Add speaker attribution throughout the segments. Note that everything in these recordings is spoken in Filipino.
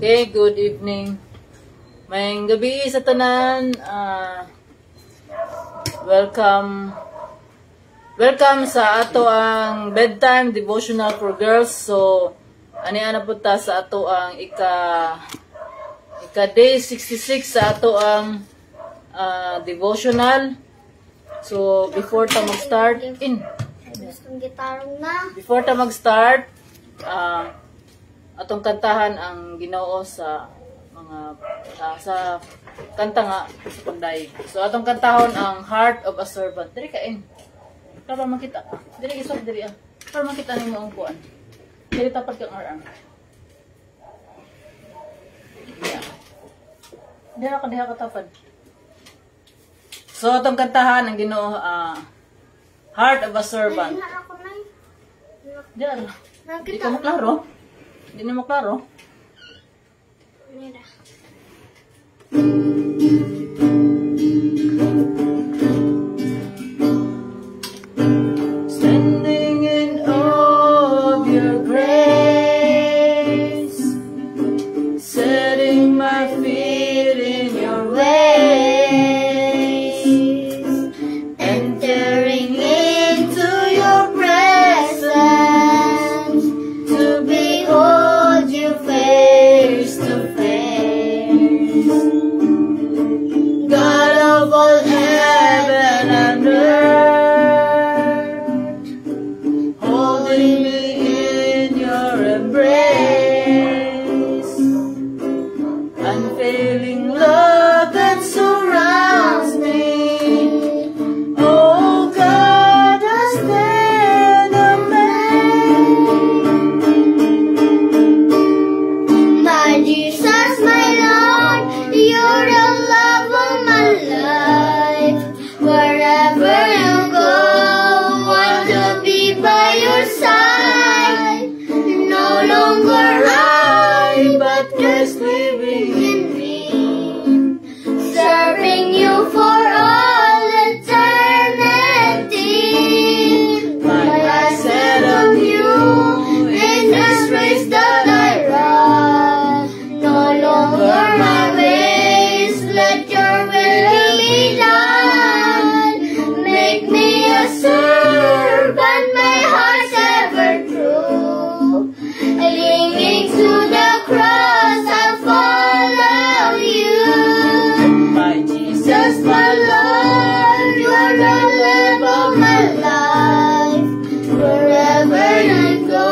Speaker 1: Okay, good evening. Mayang gabi sa tanan. Welcome sa ato ang bedtime devotional for girls. So, ani-ana po ta sa ato ang ika day 66 sa ato ang devotional. So, before ta mag-start, atong kantahan ang Ginoo sa mga sa kanta nga sa pagdaig. So atong kantahon ang Heart of a Servant. Diri kain. Para makita. Diri isog diri ah. Para makita nimo ang kuan. Diri tapat kang arang. Yeah. Diha ka tapad. So atong kantahan ang Ginoo Heart of a Servant. Diyan. Di ka maklaro? Hindi mo klaro? Standing in awe of your grace, setting my feet in your ways, entering into your presence to behold you face to face. God of all heaven and earth, holding me in your embrace, unfailing love that surrounds me. Oh God, I stand amazed.
Speaker 2: My Jesus, my Lord, you're the love of my life. Wherever you go, want to be by your side. No longer I, but Christ living in me, serving you for all eternity. My eyes set on you in this race that I run. No longer my ways, let your will be done. Make me a servant, my heart's ever true. Clinging to the cross, I'll follow you.
Speaker 1: My Jesus,
Speaker 2: Jesus, my Lord, you're the love of my life. Wherever you go,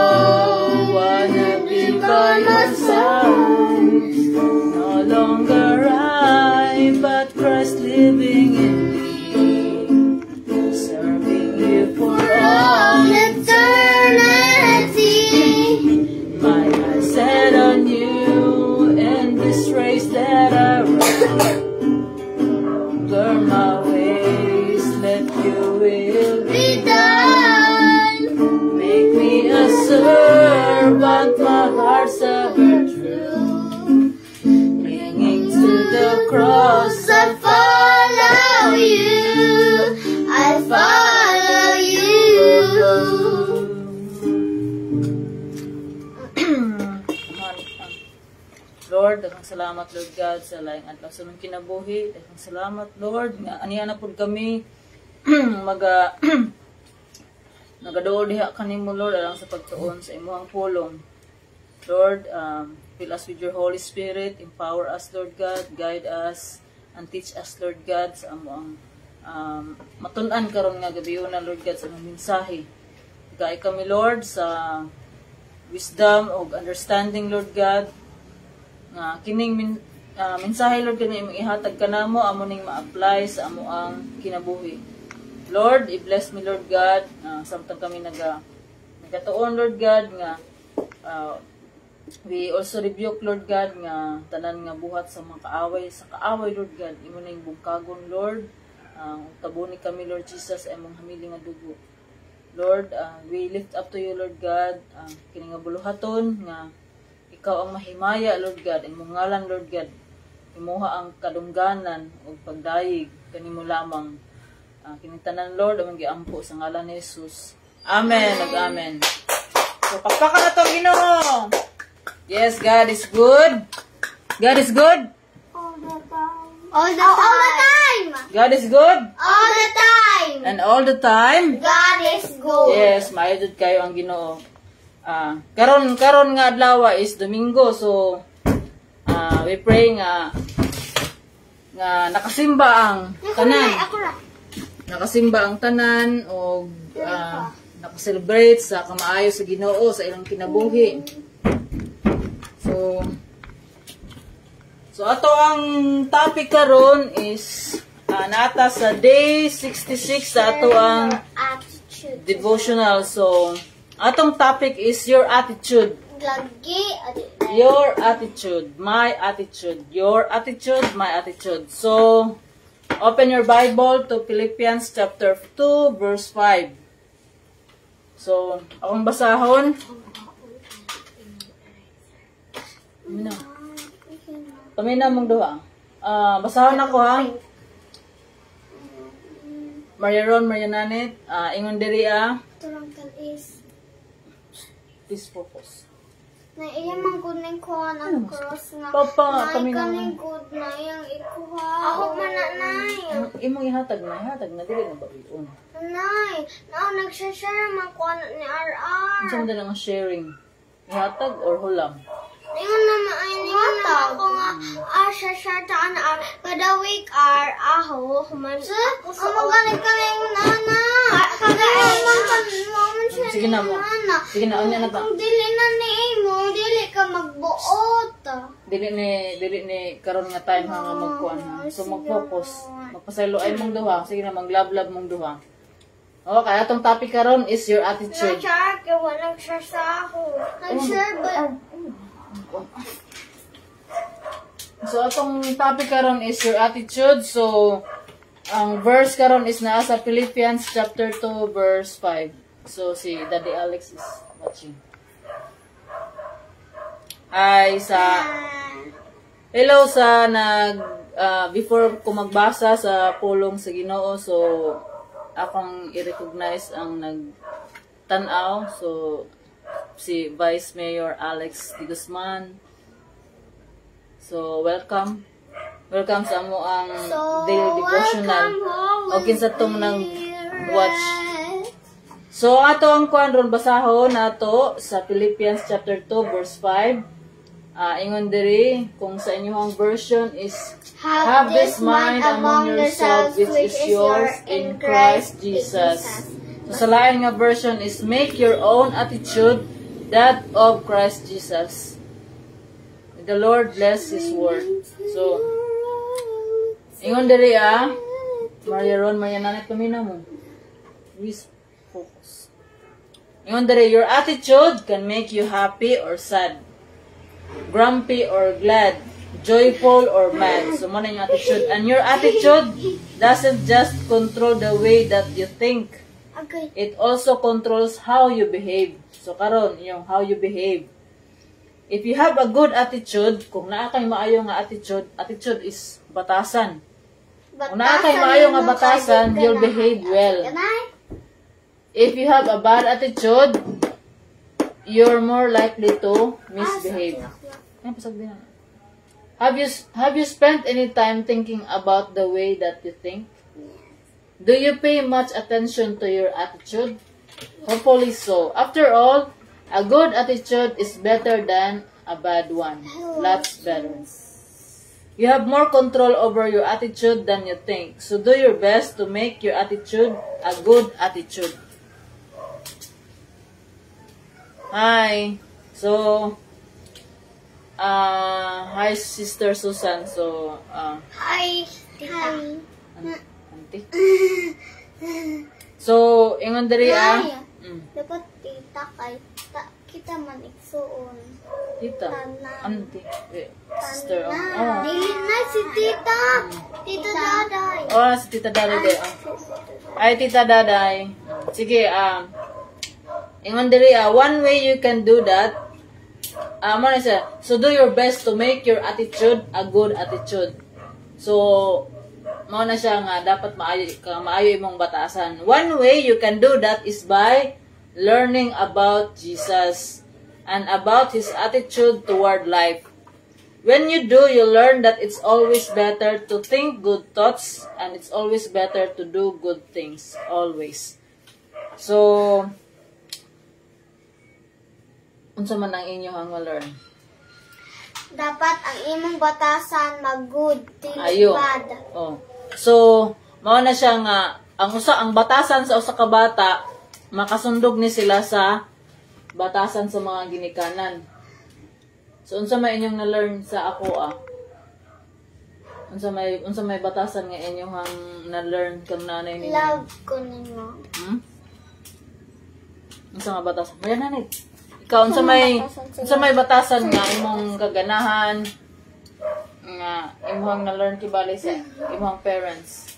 Speaker 1: wanna be
Speaker 2: by my side.
Speaker 1: no longer I, but Christ living in me, serving you for all
Speaker 2: All eternity.
Speaker 1: my eyes set on you, and this race that I run. Learn my ways, let your will
Speaker 2: Be done.
Speaker 1: make me a servant, my heart's ever true. Clinging to the cross,
Speaker 2: I follow you. I follow you.
Speaker 1: Lord, daghang salamat Lord God sa laing adlaw sa among kinabuhi. Daghang salamat Lord nga aniya na pud kami nagaduol diha kanimo Lord alang sa pagtuon sa imong pulong. Lord, fill us with your Holy Spirit, empower us Lord God, guide us and teach us Lord God sa among matun-an karon nga gabi na Lord God sa among mensahe. Gay kami Lord sa wisdom ug understanding Lord God nga kining mensahe Lord kani imong ihatag kanamo amo ning ma-apply sa amo ang kinabuhi. Lord, i-bless me Lord God samtang kami nagatuon Lord God nga we also rebuke Lord God nga tanan nga buhat sa mga kaaway Lord God imo ning bungkagon Lord tabuni kami Lord Jesus imong hamili nga dugo. Lord, we lift up to you Lord God kini nga buluhaton nga ikaw ang mahimaya, Lord God. Imong ngalan, Lord God. Imuha ang kadungganan o pagdayig. Kanimo lamang. Kinitanan, Lord, ang giampo sa ngalan ni Jesus. Amen. Nag-amen. So, pakpakan na ito, Ginoo. Yes, God is good. God is good.
Speaker 2: All the time. All the time.
Speaker 1: God is good.
Speaker 2: All the time.
Speaker 1: And all the time.
Speaker 2: God is good.
Speaker 1: Yes, maayod kayo ang Ginoo. Karon nga adlaw is Domingo, so we pray nga nakasimba ang tanan. Nakasimba ang tanan o nakaselebrate sa kamaayo sa Ginoo sa ilang kinabuhi. So ato ang topic karon is nata sa day 66 sa ato ang devotional. So atong topic is your attitude. Your attitude, my attitude. Your attitude, my attitude. So open your Bible to Philippians chapter 2 verse 5. So akong basahon. Pamina mong duha. Basahon ako ha. Maria Ron, Maria Nanet, ingon diri please focus.
Speaker 2: Na iya man gud ning kuha ang cross nga.
Speaker 1: Papa, kami na.
Speaker 2: Kaning good na yang ikuha. Ako man na nay.
Speaker 1: Imong ihatag na dili na babion.
Speaker 2: Nay, nagshare man kuha ni RR.
Speaker 1: Unsa man ang sharing? Ihatag or hulam?
Speaker 2: Ingon na ako nga share taan kada week aho man. Magaling ka na yung nana.
Speaker 1: Sige na mo. Sige na, unya na ta.
Speaker 2: Kung dili na ni mo, dili ka magbuot.
Speaker 1: Dili ni karon nga time nga magkuan ha. So mag-focus. Magpasaylo ay mong duha. Sige na maglablab mong duha. Okay, atong topic karon is your attitude.
Speaker 2: Nag-share ka, walang share sa ako. Nag-share ba?
Speaker 1: So atong topic karon is your attitude. So ang verse karon is naa sa Philippians chapter 2 verse 5. So si Daddy Alex is watching. Hello sa before ko magbasa sa pulong sa Ginoo, so akong i-recognize ang nagtanaw. So si Vice Mayor Alex D. Guzman. So welcome sa amo ang daily devotional. Okay sa tong nang watch. So ato ang kuan ron basahon nato sa Philippians chapter 2 verse 5. Ingon diri kung sa inyong version is have this mind among yourselves which is yours in Christ Jesus. So sa lain nga version is make your own attitude that of Christ Jesus. May the Lord bless His word. So ingon diri Maria Ron, Maria Nanet, pamina mo. Please focus. Ingon diri, your attitude can make you happy or sad, grumpy or glad, joyful or mad. So mo na yung attitude. And your attitude doesn't just control the way that you think. It also controls how you behave. So karon yung how you behave. If you have a good attitude, kung naa kay maayo nga attitude is batasan. Kung naa kay maayo nga batasan, you'll behave well. If you have a bad attitude, you're more likely to misbehave. Have you spent any time thinking about the way that you think? Do you pay much attention to your attitude? Hopefully so. After all, a good attitude is better than a bad one. Lots better. You have more control over your attitude than you think. So do your best to make your attitude a good attitude. Hi. So, hi Sister Susan. So,
Speaker 2: Hi.
Speaker 1: Auntie. So, ingon diri
Speaker 2: Dapat tita kay kita man igsuon.
Speaker 1: Tita. Auntie. Sister.
Speaker 2: Dili na si tita. Tita Daday.
Speaker 1: Si Tita Daday. Ay, Tita Daday. Sige, ingon diri one way you can do that. So do your best to make your attitude a good attitude. So mao na siya nga dapat maayo imong batasan. One way you can do that is by learning about Jesus and about His attitude toward life. When you do, you learn that it's always better to think good thoughts and it's always better to do good things. Always. So, unsa man ang inyong learn?
Speaker 2: Dapat ang imong batasan mag-good, dili
Speaker 1: Ayo.
Speaker 2: bad.
Speaker 1: Oh. So, mao na siya nga ang batasan sa usa ka bata makasundog ni sila sa batasan sa mga ginikanan. So unsa may inyong na-learn sa ako Unsa may batasan nga inyong na-learn kang nanay ninyo?
Speaker 2: Love ko ninyo.
Speaker 1: Unsa nga batasan? May nanay. Ikaw unsa may batasan nga imong kaganahan nga imong na-learn kibali sa imong parents?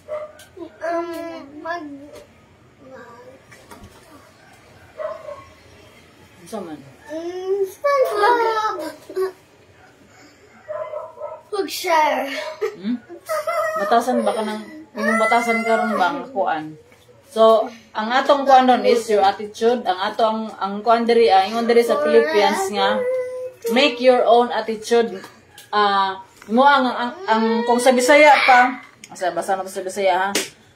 Speaker 1: Unsa man?
Speaker 2: Mag-share.
Speaker 1: Batasan ba ka ng imong batasan karon ba ang kuan? So, ang atong kuan doon is your attitude. Ang kuan diri ingon diri sa Philippians nga make your own attitude. Mo ang kung sa Bisaya pa, basa na sa Bisaya ha.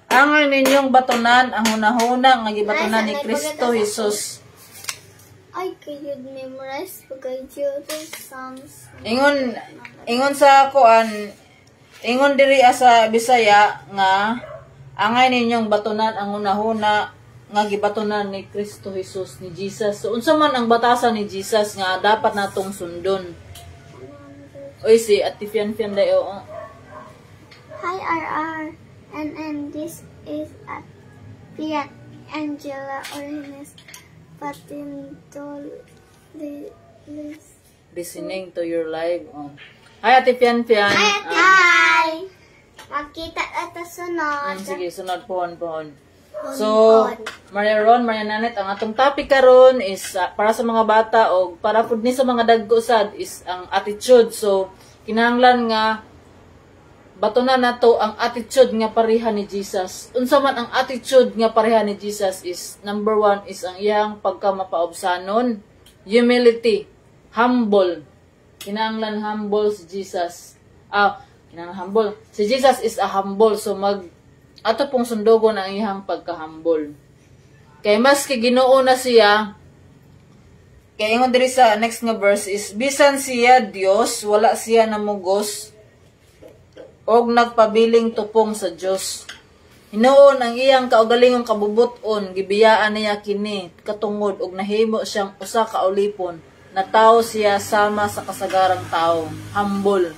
Speaker 1: Ang ninyong batunan ang hunahuna nga gibatunan ni Kristo Jesus.
Speaker 2: I could memorize because Jesus Psalms.
Speaker 1: Ingon sa kuan, ingon diri sa Bisaya nga angay ninyong batunan ang hunahuna nga gibatunan ni Kristo Jesus, ni Jesus. So unsa man ang batasan ni Jesus nga dapat natong sundon? Oy si Ate Fian dayo.
Speaker 2: Hi RR, and this is Fiat Angela Orines Patintol
Speaker 1: Listening to your live. Hi Ate Fian.
Speaker 2: Hi! Magkita ata sunod.
Speaker 1: Sige, sunod pohon. So, Maria Ron, Maria Nanet, ang atong topic karon is para sa mga bata o para pud ni sa mga dagko sad is ang attitude. So, kinahanglan nga batunan nato ang attitude nga pareha ni Jesus. Unsa man ang attitude nga pareha ni Jesus is number 1 is ang iyang pagkamapaobsanon, humility, humble. Kinahanglan humble si Jesus. Kinahanglan humble. Si Jesus is a humble, so ato pong sundogon ang iyang pagka-humble. Kay mas kay Ginoo na siya, kay ingon diri sa next nga verse is bisan siya Dios, wala siya namugos og nagpabiling tupong sa Dios. Hinuon ang iyang kaugalingong kabubuton, gibiyaan niya kini katungod og nahimo siyang usa ka ulipon, na tao siya sama sa kasagarang tao, humble.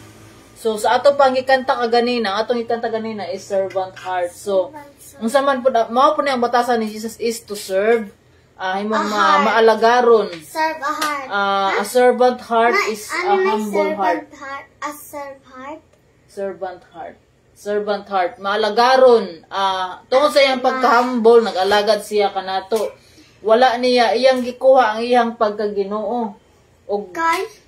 Speaker 1: So sa ato pang gikanta kaganina, atong gikanta ganina is servant heart. So unsa man pud mao pud ang batasan ni Jesus is to serve, himong maalagaron.
Speaker 2: Serve a heart.
Speaker 1: A servant heart is a humble heart.
Speaker 2: A serve heart.
Speaker 1: Servant heart. Maalagaron. Tungod sa iyang pagka-humble, nag-alagad siya kanato. Wala niya iyang gikuha ang iyang pagkaginoo.
Speaker 2: Guys?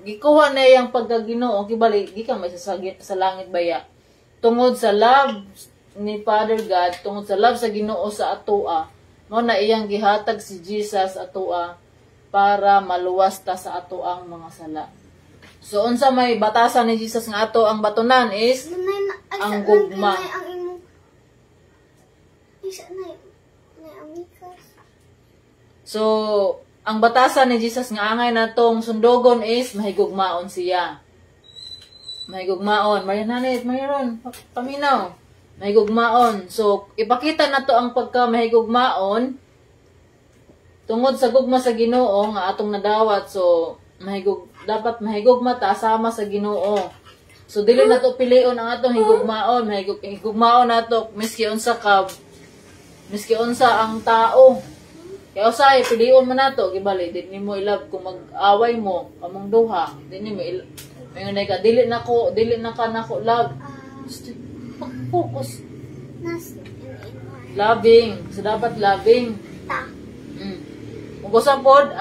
Speaker 1: Gikuha na iyang pagkaginoo. Kibali, di ka may sa langit baya. Tungod sa love ni Father God, tungod sa love sa Ginoo sa atoa, mo na iyang gihatag si Jesus atoa para maluwas ta sa atoang mga sala. So unsa may batasan ni Jesus nga ato ang batunan is ang gugma. So ang batasan ni Jesus nga angay natong sundogon is mahigugmaon siya. Mahigugmaon. Mariananet, mayroon. Paminaw. Mahigugmaon. So ipakita nato ang pagka mahigugmaon tungod sa gugma sa Ginoo nga atong nadawat. So dapat mahigugma ta sama sa Ginoo. So dili nato pilion ang atong higugmaon, higugmaon nato miski unsa ang tao. Kaya usay pilion man nato gibali di nimo ilab kung mag-away mo among duha, di nimo mayon ka dili na ka nako love. Focus. Loving. So dapat loving. Kung gusto pod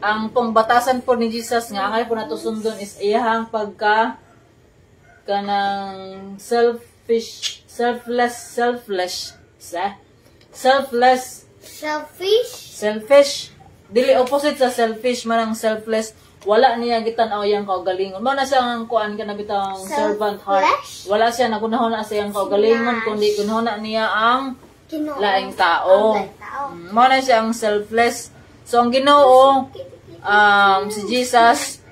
Speaker 1: ang pangbatasan po ni Jesus nga angay po nato sundon is iyahang kanang selfish. Dili opposite sa selfish man ang selfless. wala niya gitan-aw yang kaugalingon. Mao na siya ang kuan kana bitang servant heart. Wala siya nagunahon na siya ang kaugalingon kundi gunahon na niya ang laing tao. Mao na siya ang selfless. So ang Ginoo si Jesus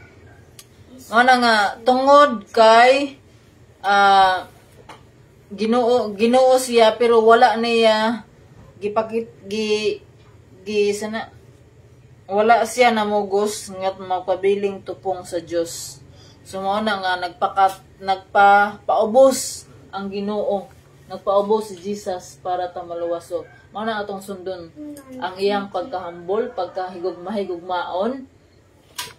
Speaker 1: mao na nga tungod kay Ginoo siya pero wala niya sana wala siya namugos ngat magpabiling tupong sa Dios. So mao na nga nagpaubos ang Ginoo. Nagpaubos si Jesus para ta maluwaso. Mao na atong sundon ang iyang pagkahambol, pagkahigugmahigugmaon.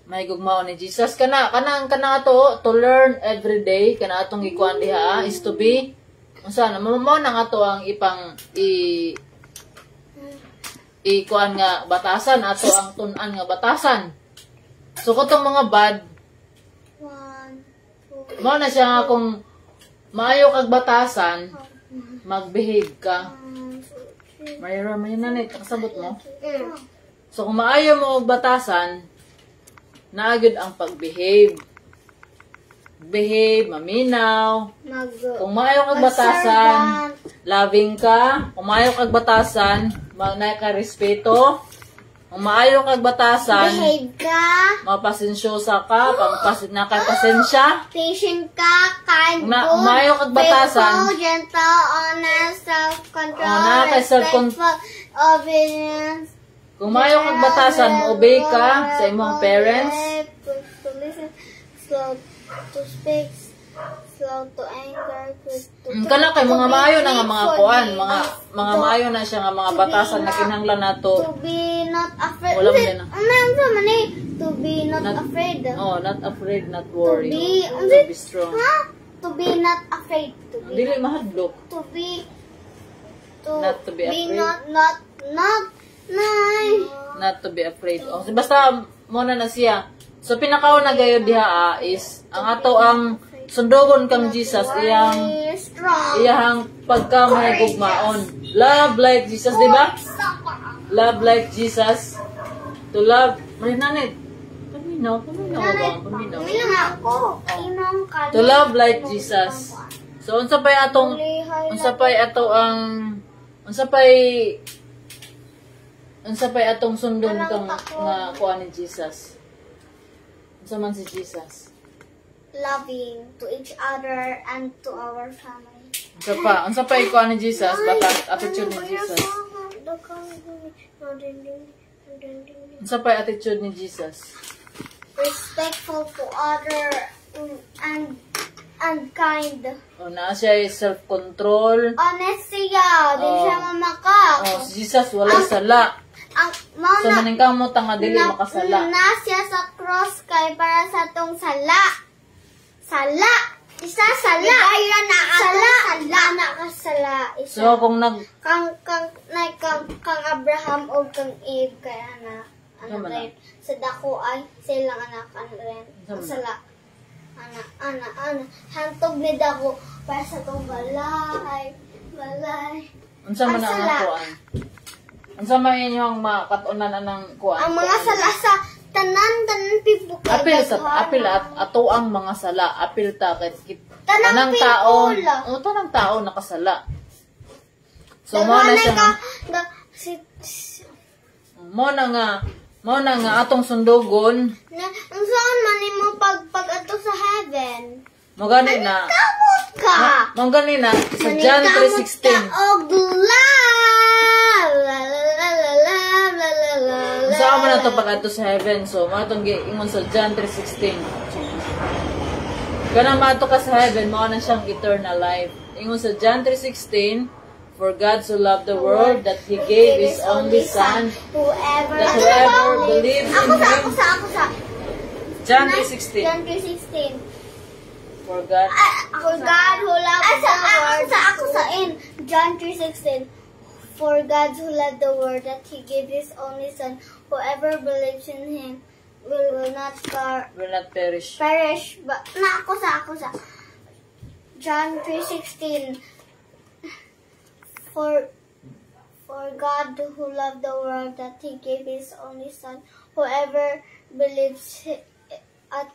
Speaker 1: Mahigugmaon ni Jesus kana ato to learn every day kana atong gikuan diha is to be unsa na mao na ato ang ipang kuan nga batasan ato ang tun-an nga batasan. So katong mga bad mao na siya nga kung maayo kag batasan mag-behave ka. Mayroon may nanay kasabot mo. So kung maayo mo og batasan naagid ang pag-behave. Behave, maminaw. Kung maayo kag batasan, loving ka. Kung maayo kag batasan, magnay ka respeto. Kung maayo kag batasan,
Speaker 2: behave ka.
Speaker 1: mapasensyosa ka, nakapasensya.
Speaker 2: Patient ka, kind, good,
Speaker 1: maayo kag batasan,
Speaker 2: faithful, gentle, honest, self-control,
Speaker 1: self-control,
Speaker 2: respectful, obedience.
Speaker 1: Kung maayo kag batasan, obey ka sa imong parents.
Speaker 2: To listen, slow to speak, slow to anger, quick to
Speaker 1: Kana kay mga maayo na nga mga kuan, mga maayo na siya nga mga batasan na kinahanglan nato.
Speaker 2: to be not afraid.
Speaker 1: Wala man yan.
Speaker 2: To be not afraid.
Speaker 1: Oh, not afraid, not worry.
Speaker 2: To
Speaker 1: be strong.
Speaker 2: To be not afraid.
Speaker 1: Dili mahadlok.
Speaker 2: To be
Speaker 1: Not to be afraid. Not to be afraid. Oh, basta muna na siya. So pinakauna gayud diha is ang ato ang sundogon kang Jesus iyang pagkamahigugmaon. Love like Jesus, di ba? Love like Jesus. To love. Marinanit. Paminaw ba? To love like Jesus. So unsa pay atong sundon kang nga kuan ni Jesus. Unsa man si Jesus?
Speaker 2: Loving to each other and to our family.
Speaker 1: Unsa pa kuan ni Jesus? Batas attitude ni Jesus. Unsa pa attitude ni Jesus?
Speaker 2: Respectful to other and kind.
Speaker 1: Na siya self-control.
Speaker 2: Honest siya, di siya mamaka.
Speaker 1: Si Jesus wala sala. So maning kamo nga dili makasala.
Speaker 2: Na siya sa cross kay para sa tong sala. Isa sala. Ligaya na sala. Isa.
Speaker 1: So kung
Speaker 2: kang Abraham o kang Eve kaya na rin. Sa dako ay silang anak rin. Sala. Ana. Hantog ni dako para sa tong balay.
Speaker 1: Unsa man ang kuan? Unsa man inyong makatunan anang kuan?
Speaker 2: Ang mga sala sa tanan pipo kay
Speaker 1: apil ato ang mga sala, apil ta kay
Speaker 2: tanang
Speaker 1: tao nakasala. So mo na siya. Mo na nga atong sundugon.
Speaker 2: Ang saan man nimo pag ato sa heaven.
Speaker 1: Mo gani na.
Speaker 2: Kamot ka.
Speaker 1: Mo gani na sa John 3:16. Saan mo na ito pag ato sa heaven? So, mga itong ingon sa John 3:16. Ganang maato ka sa heaven, mga na siyang eternal life. Ingon sa John 3:16, for God so loved the world that He gave His only Son, that whoever believes in Him. John 3:16.
Speaker 2: John 3:16.
Speaker 1: For God
Speaker 2: who loved the world. John 3:16. For God who loved the world that He gave His only Son, whoever believes in Him will not perish. But ako sa John 3:16. For God who loved the world that He gave His only Son, whoever believes at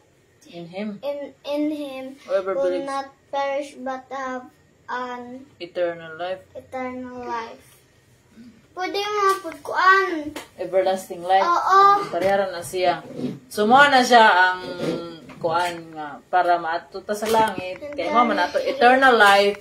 Speaker 1: in Him,
Speaker 2: in Him
Speaker 1: whoever
Speaker 2: will
Speaker 1: believes
Speaker 2: not perish but have an
Speaker 1: eternal life,
Speaker 2: eternal life. Pwede mga pagkuan.
Speaker 1: everlasting life.
Speaker 2: Oo.
Speaker 1: Pariharan na siya. So mo na siya ang kuan nga para maato ta sa langit. Kay mo man ato eternal life,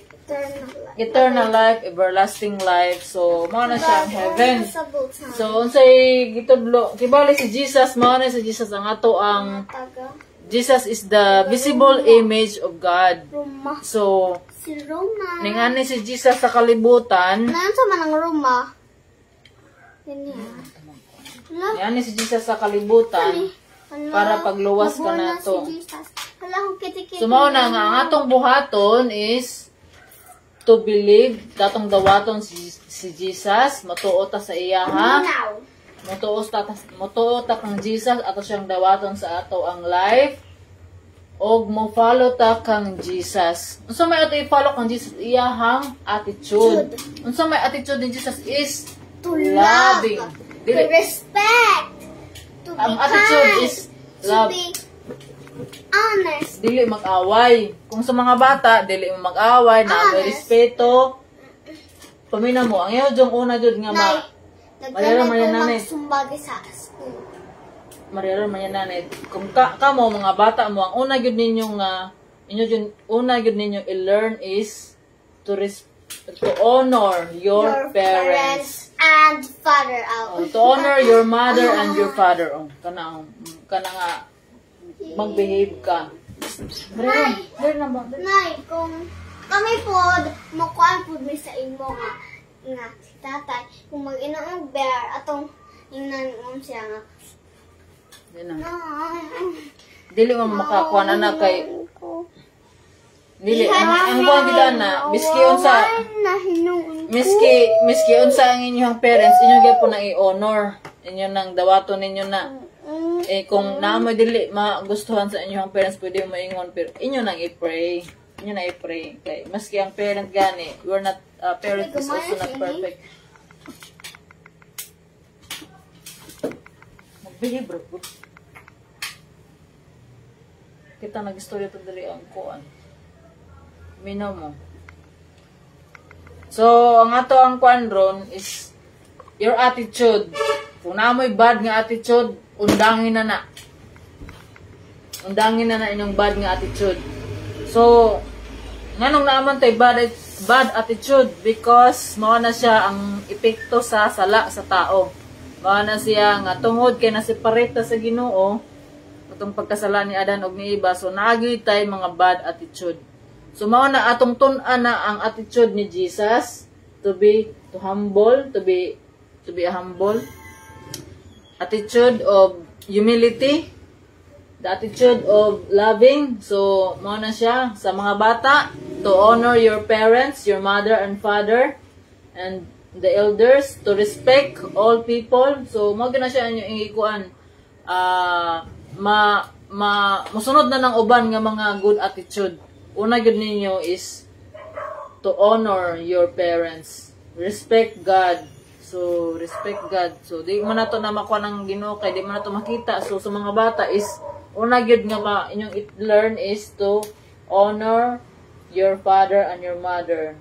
Speaker 2: Eternal life.
Speaker 1: everlasting life. So mo na siya ang heaven.
Speaker 2: Sa buksan.
Speaker 1: So unsay gitudlo kibali si Jesus, mo na si Jesus ang ato ang
Speaker 2: Taga.
Speaker 1: Jesus is the visible image of God.
Speaker 2: Roma.
Speaker 1: So
Speaker 2: Si Roma.
Speaker 1: ningani si Jesus sa kalibutan,
Speaker 2: Nanon sa man ang Roma? Yan niya. Hala.
Speaker 1: ningani si Jesus sa kalibutan
Speaker 2: Hala.
Speaker 1: para pagluwas ka
Speaker 2: Nabuo na
Speaker 1: nato.
Speaker 2: si Jesus. Hala, kung kitikit.
Speaker 1: So mao na nga ang atong buhaton is to believe datong dawaton si Jesus, matuo ta sa iya ha.
Speaker 2: Now.
Speaker 1: Motuo ta kang Jesus ato siyang dawaton sa ato ang life. Og mo follow ta kang Jesus. Unsa may ato i-follow kang Jesus iyahang attitude. Unsa may attitude ni Jesus is
Speaker 2: To
Speaker 1: loving.
Speaker 2: love. To
Speaker 1: Dili,
Speaker 2: respect. To be
Speaker 1: ang attitude
Speaker 2: kind.
Speaker 1: is
Speaker 2: To
Speaker 1: love.
Speaker 2: be honest.
Speaker 1: Dili mag-away. Kung sa mga bata, dili mo mag-away, na may
Speaker 2: Honest.
Speaker 1: respeto. Pamina mo, ang iyo yung una jud nga
Speaker 2: Nay,
Speaker 1: Mariara,
Speaker 2: nagkanay
Speaker 1: Mariana,
Speaker 2: ko
Speaker 1: nanay.
Speaker 2: magsumbagi sa school.
Speaker 1: Mariara man yan nanay. Kung kamo mga bata mo, ang una gyud ninyong una gyud ninyong i-learn is to honor your parents.
Speaker 2: and father out.
Speaker 1: Oh, to honor your mother and your father. Oh, kana nga mag-behave ka. Mariara na ba?
Speaker 2: Nay, kung kami po, makuan po mi sa imo nga si tatay, kung mag-inom bear, atong ingnan siya nga.
Speaker 1: Yan na.
Speaker 2: Nay,
Speaker 1: Dili mo makakuha na na kay dili ang buwan gid na miski unsa miski unsa ang inyong parents inyo gyapon na i-honor inyo nang dawaton ninyo na kung naamo dili magustuhan sa inyong parents pwede mo maingon pero inyo nang i-pray kay maski ang parent gani you are not parent is also not perfect. Magbili bro. Kita nag-istorya to diri ang kuan. Minaw mo. So, ang ato ang kuan ron is your attitude. Kung naamoy bad nga attitude, undangin na na. Undangin na na inyong bad nga attitude. So, nganong naaman tay bad attitude because mao na siya ang epekto sa sala sa tao. Mao na siya nga tungod kay na-separate sa Ginoo atong pagkasala ni Adan og ni Eva. So, naagi tay mga bad attitude. So, mao na atong tun-an na ang attitude ni Jesus to be humble, to be a humble attitude of humility, the attitude of loving. So, mao na siya sa mga bata to honor your parents, your mother and father, and the elders, to respect all people. So, mao na siya inyong ikuan musunod na ng uban nga mga good attitude. Una gud ninyo is to honor your parents. Respect God. So, respect God. So, di mo na to na makuha ng Ginoo kay di mo na to makita. So, sa mga bata is, una gud nga inyong learn is to honor your father and your mother.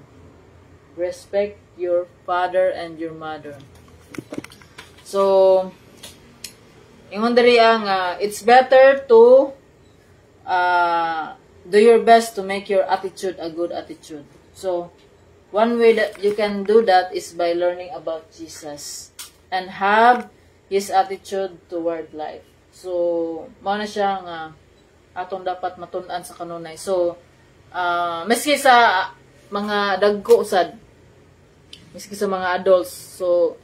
Speaker 1: Respect your father and your mother. So, ingon diri ang it's better to do your best to make your attitude a good attitude. So, one way that you can do that is by learning about Jesus and have His attitude toward life. So, mao na siya nga atong dapat matun-an sa kanunay. So, maski sa mga dagko usad, maski sa mga adults, so,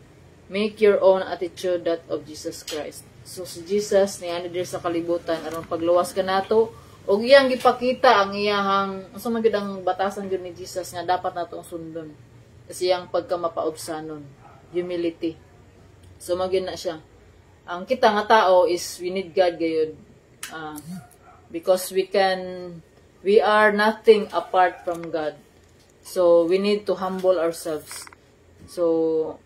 Speaker 1: make your own attitude that of Jesus Christ. So, si Jesus, niya dir sa kalibutan, aron pagluwas ka nato, og iyang gipakita ang iyahang asa man gyud ang batasan gyud ni Jesus nga dapat natong sundon. Kasi iyang pagkamapaubsanon, humility. So magyud na siya. Ang kita nga tao is we need God gayud. Because we are nothing apart from God. So we need to humble ourselves. So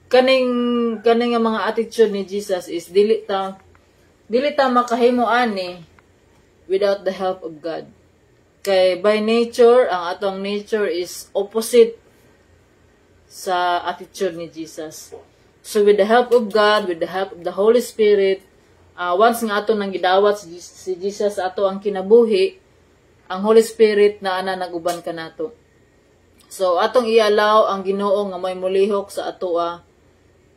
Speaker 1: kaning nga mga attitude ni Jesus is dili ta makahimo ani without the help of God. Kay by nature, ang atong nature is opposite sa attitude ni Jesus. So with the help of God, with the help of the Holy Spirit, once nga ato nang gidawat si Jesus sa ato ang kinabuhi, ang Holy Spirit na ana naguban ka nato. So atong i-allow ang Ginoo nga may mulihok sa atoa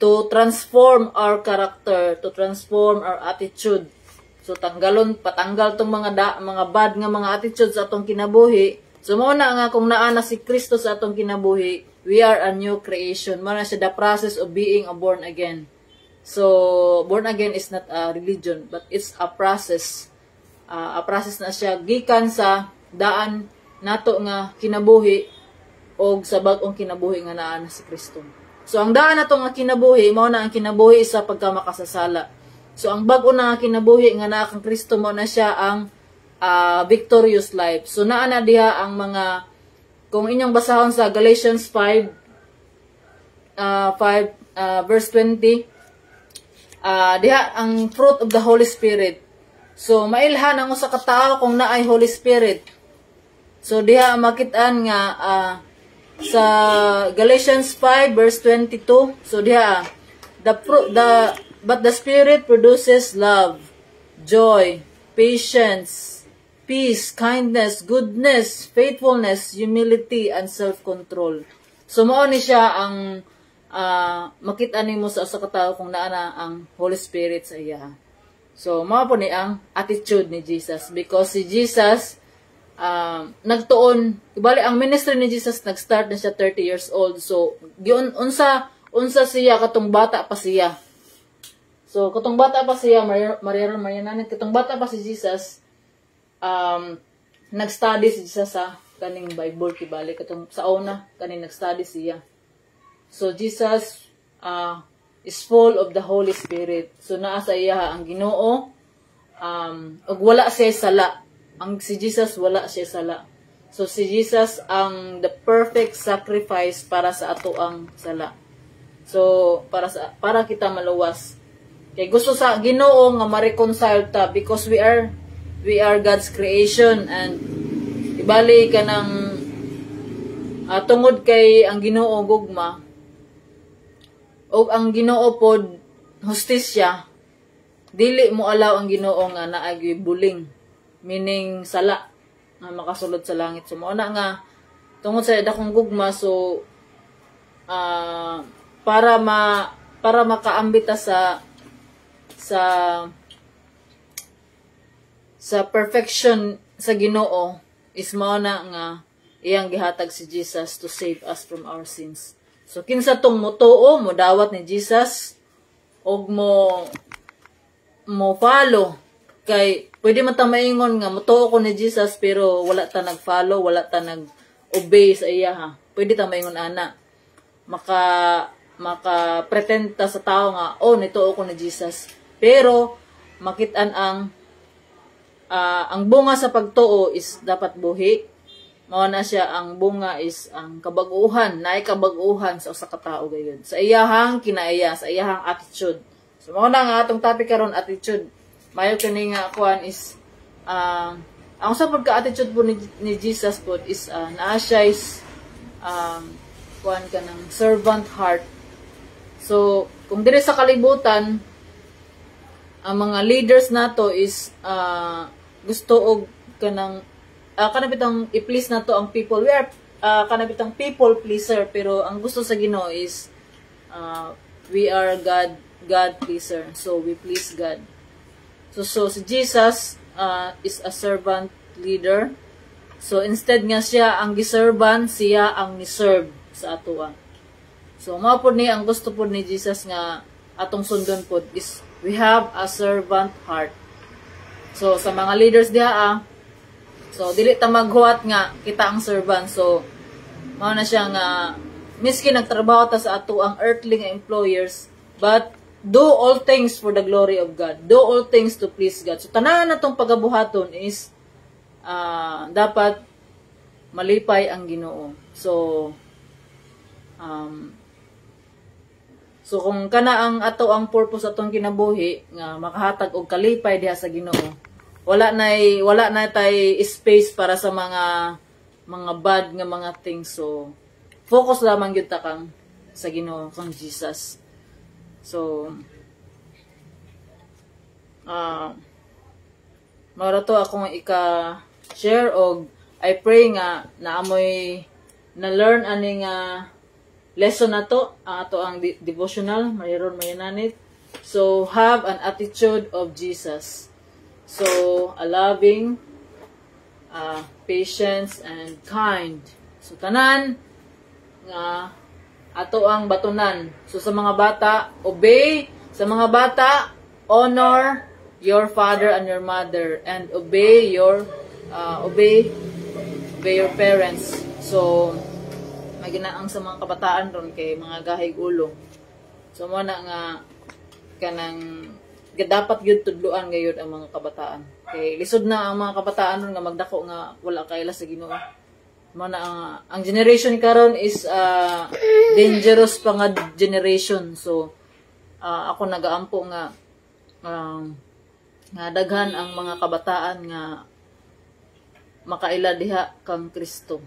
Speaker 1: to transform our character, to transform our attitude. So patanggal tong mga bad nga mga attitude sa atong kinabuhi. So mao na nga kung naa na si Kristo sa atong kinabuhi, we are a new creation. Mao na siya the process of being a born again. So born again is not a religion, but it's a process. A process na siya gikan sa daan nato nga kinabuhi o sa bag-ong kinabuhi nga naa na si Kristo. So ang daan nato nga kinabuhi mao na ang kinabuhi sa pagkamakasasala. So ang bag-o na kinabuhi nga naa kang Kristo mao na siya ang victorious life. So naa na diha ang mga, kung inyong basahon sa Galatians 5 verse 20, diha ang fruit of the Holy Spirit. So mailhan ang usa ka tawo kung naay Holy Spirit. So diha makitaan nga sa Galatians 5 verse 22. So diha but the Spirit produces love, joy, patience, peace, kindness, goodness, faithfulness, humility, and self-control. So mao ni siya ang makita nimo sa usa ka tawo kung naa na ang Holy Spirit sa iya. So mao po ni ang attitude ni Jesus, because si Jesus nagtuon, ibali ang ministry ni Jesus nag-start na siya 30 years old. So unsa siya katong bata pa siya. So katong bata pa siya, Mariana, katong bata pa si Jesus, nag-study si Jesus sa kaning Bible kibali katong sa una kaning nag-study siya. So Jesus is full of the Holy Spirit. So naa sa iya ang Ginoo, ug wala siya sala. Ang si Jesus wala siya sala. So si Jesus ang the perfect sacrifice para sa ato ang sala. So para kita maluwas. Kay gusto sa Ginoo nga ma-reconcile ta, because we are God's creation, and ibali ka ng tungod kay ang Ginoo gugma o ang Ginoo pod hustisya, dili mo allow ang Ginoo nga naagi buling, meaning sala nga makasulod sa langit. So mao na nga tungod sa dakong gugma, so para makaambita sa perfection sa Ginoo is mao na nga iyang gihatag si Jesus to save us from our sins. So kinsa tong motuo mo dawat ni Jesus og mo follow, kay pwede man ta maingon nga motuo ko ni Jesus pero wala ta nag-follow, wala ta nag-obey sa iya ha. Pwede ta maingon ana. Maka pretend ta sa tao nga nituo ko ni Jesus. Pero makitaan ang bunga sa pagtuo is dapat buhi. Mao na siya, ang bunga is ang kabag-uhan, naay kabag-uhan sa usa ka tawo gayud. Sa iyahang kinaiya, sa iyahang attitude. So mao na nga atong topic karon, attitude. Mayo kini nga kuan is ang usa pud ka attitude po ni Jesus po is naa siya is kuan ka ng servant heart. So kung diri sa kalibutan, ang mga leaders nato is gusto og kanang kanabitang i-please nato ang people. We are kanabitang people pleaser, pero ang gusto sa Ginoo is we are God pleaser. So we please God. So si Jesus is a servant leader. So instead nga siya ang giserban, siya ang ni-serve sa atoa. So mao pud ni ang gusto pud ni Jesus nga atong sundon pud is we have a servant heart. So sa mga leaders diha so dili ta maghuwat nga kita ang servant. So mao na siya nga miski nagtrabaho ta sa ato ang earthly nga employers, but do all things for the glory of God. Do all things to please God. So tanan natong pagabuhaton is dapat malipay ang Ginoo. So kung kana ang ato ang purpose atong kinabuhi nga makahatag og kalipay diha sa Ginoo, wala na tay space para sa mga bad nga mga things. So focus lamang gyud ta kang sa Ginoo, kang Jesus. So mara to akong ika-share og I pray nga naamoy na-learn ani nga lesson na to, ato ang devotional, mayroon mayananit. So, have an attitude of Jesus. So, a loving, patience, and kind. So, tanan nga ato ang batunan. So, sa mga bata, obey. Sa mga bata, honor your father and your mother, and obey your parents. So, maginaang sa mga kabataan ron kay mga gahig ulo. So, mo na nga kanang dapat gyud tudluan gayud ang mga kabataan. Kay lisod na ang mga kabataan ron nga magdako nga wala kaila sa Ginoo. Mo na ang generation karon is dangerous pa nga generation. So, ako nagaampo nga daghan ang mga kabataan nga makaila diha kang Kristo.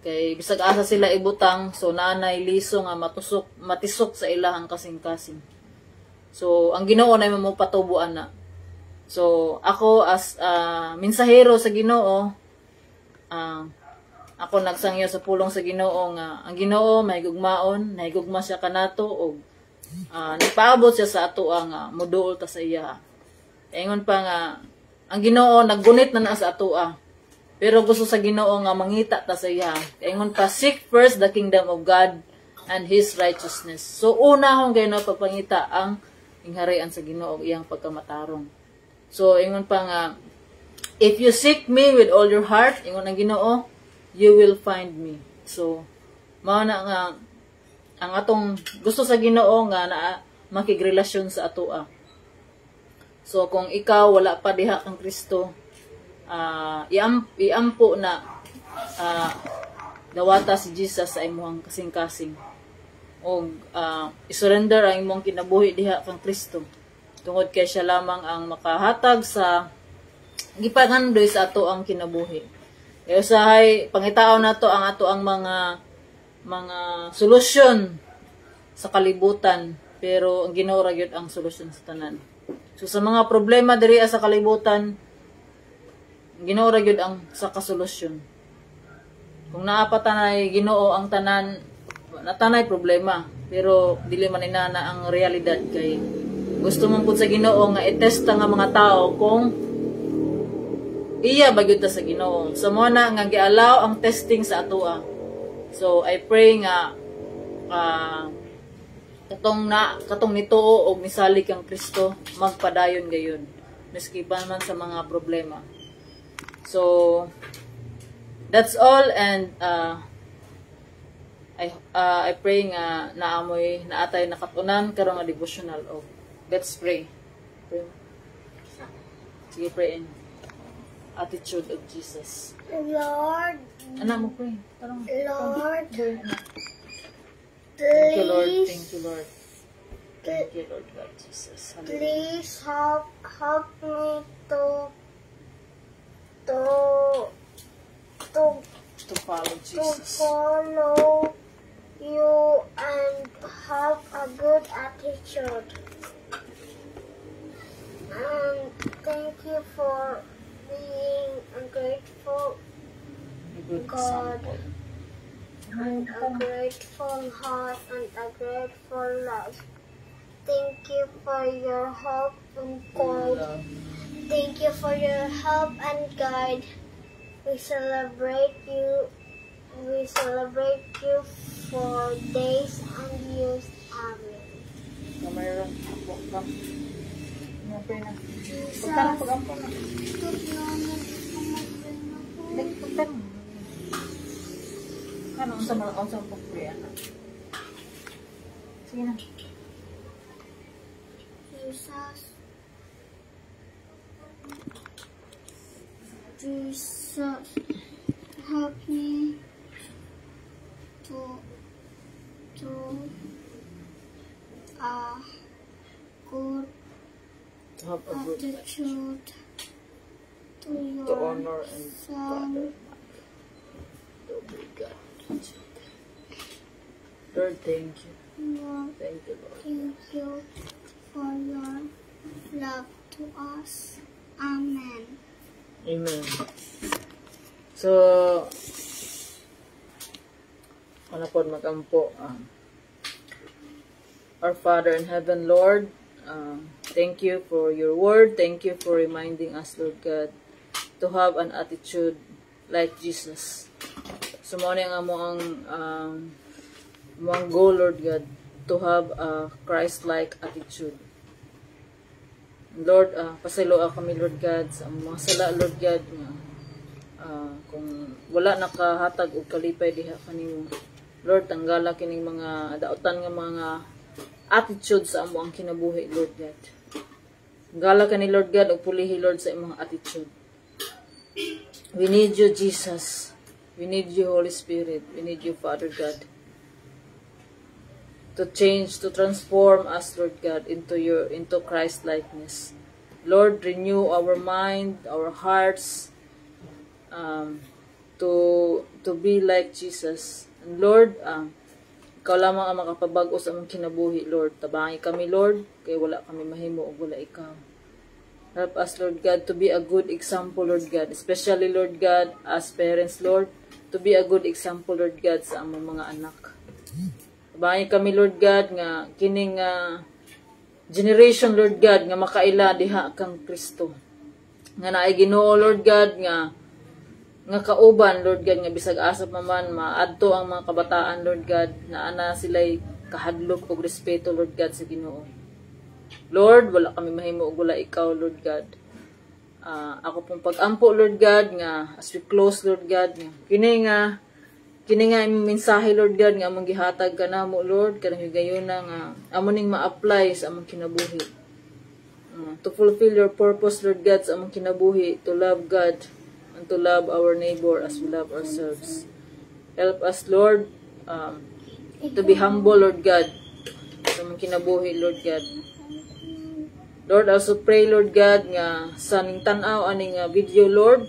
Speaker 1: Kay bisag asa sila ibutang, so nanay liso nga matisok sa ilahang kasing-kasing. So ang Ginoo na mo patubuan na. So ako as mensahero sa Ginoo, ako nagsangyo sa pulong sa Ginoo nga ang Ginoo mahigugmaon, nahigugma siya kanato og nagpaabot siya sa ato ang moduol ta sa iya. Ingon pa nga ang Ginoo naggunit na sa ato pero gusto sa Ginoo nga mangita ta sa iya. Ingon pa, seek first the kingdom of God and His righteousness. So una hong gayno pagpangita ang ingharian sa Ginoo iyang pagkamatarong. So ingon pa nga, if you seek me with all your heart, ingon ang Ginoo, you will find me. So mao na nga ang atong gusto sa Ginoo nga makigrelasyon sa ato. So kung ikaw wala pa diha kang Kristo, iampo na dawata si Jesus sa imong kasing-kasing o isurrender ang imong kinabuhi diha kang Kristo tungod kay siya lamang ang makahatag sa gipangandoy sa ato ang kinabuhi. Kaya usahay pangitao nato ang ato ang mga solusyon sa kalibutan, pero ang Ginoo ra gyud ang solusyon sa tanan. So sa mga problema diri sa kalibutan, Ginoo ra gyud ang sa kasolusyon. Kung naapatanay Ginoo ang tanan, natanay problema, pero dili man inana ang realidad kay gusto man pud sa Ginoo nga i-testa nga mga tao kung iya ba gyud ta sa Ginoo. So mo na nga giallow ang testing sa atoa. So I pray nga katong nituo og nisalig kang Kristo magpadayon gayon miski pa man sa mga problema. So that's all, and I pray nga naamoy naatay nakatunan karon nga devotional. Oh, let's pray. Sige, pray in attitude of Jesus.
Speaker 2: Lord,
Speaker 1: Ana mo pray.
Speaker 2: Lord,
Speaker 1: Thank you, Lord.
Speaker 2: please,
Speaker 1: Thank you, Lord. Thank you, Lord God Jesus. Hallelujah.
Speaker 2: please help me
Speaker 1: To follow
Speaker 2: to
Speaker 1: Jesus.
Speaker 2: follow you and have a good attitude. And thank you for being a grateful
Speaker 1: A good
Speaker 2: God.
Speaker 1: example.
Speaker 2: And a grateful heart and a grateful life. Thank you for your help and guide. Thank you for your help and guide. We celebrate you for days and years. Amen.
Speaker 1: Mayroon ako kam. Pray na.
Speaker 2: Jesus,
Speaker 1: Pagka na pag-ampo na. Pagka na. Ano sa mga kausap po pray na. Sige na.
Speaker 2: Jesus, help me to a good
Speaker 1: To have a good
Speaker 2: attitude
Speaker 1: to honor and Father. To obey God. Lord, thank you.
Speaker 2: Lord,
Speaker 1: Thank you, Lord.
Speaker 2: thank you for your love to us. Amen.
Speaker 1: Amen. So, ano po magampo? Our Father in heaven, Lord, thank you for your word. Thank you for reminding us, Lord God, to have an attitude like Jesus. So, muna nga mo ang goal, Lord God, to have a Christ-like attitude. Lord, pasalo kami, Lord God, sa mga sala, Lord God, nga kung wala nakahatag o kalipay diha kanimo, Lord, tanggala kining mga dautan nga mga attitude sa amo ang kinabuhi, Lord God. Tanggala kani, Lord God, og pulihi, Lord, sa imong attitude. We need you, Jesus. We need you, Holy Spirit. We need you, Father God, to change, to transform us, Lord God, into Christ likeness. Lord, renew our mind, our hearts, to be like Jesus. And Lord, ikaw lamang ang makapabago sa among kinabuhi, Lord. Tabangi kami, Lord, kay wala kami mahimo o wala ikaw. Help us, Lord God, to be a good example, Lord God. Especially, Lord God, as parents, Lord, to be a good example, Lord God, sa among mga anak. Tabangi kami, Lord God, nga kining generation, Lord God, nga makaila diha kang Kristo. Nga naay Ginoo, Lord God, nga kauban, Lord God, nga bisag asap man maadto ang mga kabataan, Lord God, na ana sila'y kahadlok og respeto, Lord God, sa Ginoo. Lord, wala kami mahimo og wala ikaw, Lord God. Ako pong pag-ampo, Lord God, nga as we close, Lord God, nga kini nga imong mensahe, Lord God, nga among gihatag kanamo, Lord, kanang higayuna nga amo ning ma-apply sa among kinabuhi. To fulfill your purpose, Lord God, sa among kinabuhi, to love God and to love our neighbor as we love ourselves. Help us, Lord, to be humble, Lord God, sa among kinabuhi, Lord God. Lord, also pray, Lord God, nga sa ning tan-aw aning video, Lord,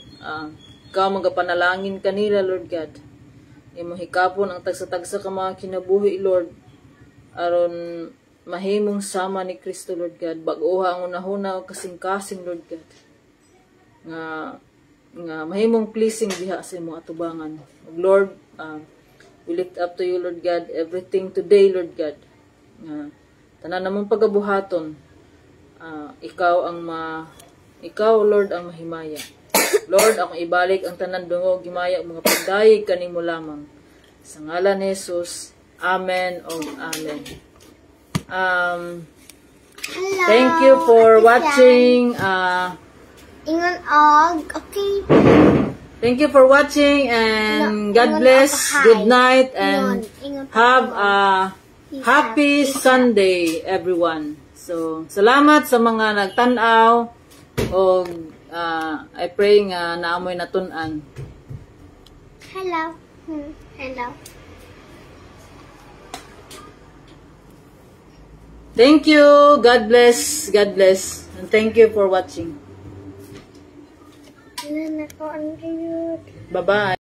Speaker 1: ikaw magapanalangin kanila, Lord God. Imong hikapon ang tagsa-tagsa ka mga kinabuhi, Lord, aron mahimong sama ni Kristo, Lord God. Bag-oha ang unahuna o kasing-kasing, Lord God. Nga mahimong pleasing diha sa imong atubangan. Lord, we lift up to you, Lord God, everything today, Lord God. Tanan namong pagabuhaton, ikaw, Lord, ang mahimaya. Lord, akong ibalik ang tanan dungog gimaya mga pagdayeg kanimo lamang. Sa ngalan ni Jesus. Amen o amen.
Speaker 2: Hello.
Speaker 1: Thank you for watching.
Speaker 2: Ingon og, okay.
Speaker 1: Thank you for watching and God bless. Good night and have a happy Sunday, everyone. So, salamat sa mga nagtanaw o I pray nga naamoy natun-an.
Speaker 2: Hello. Hello.
Speaker 1: Thank you. God bless. God bless. And thank you for watching. Bye-bye.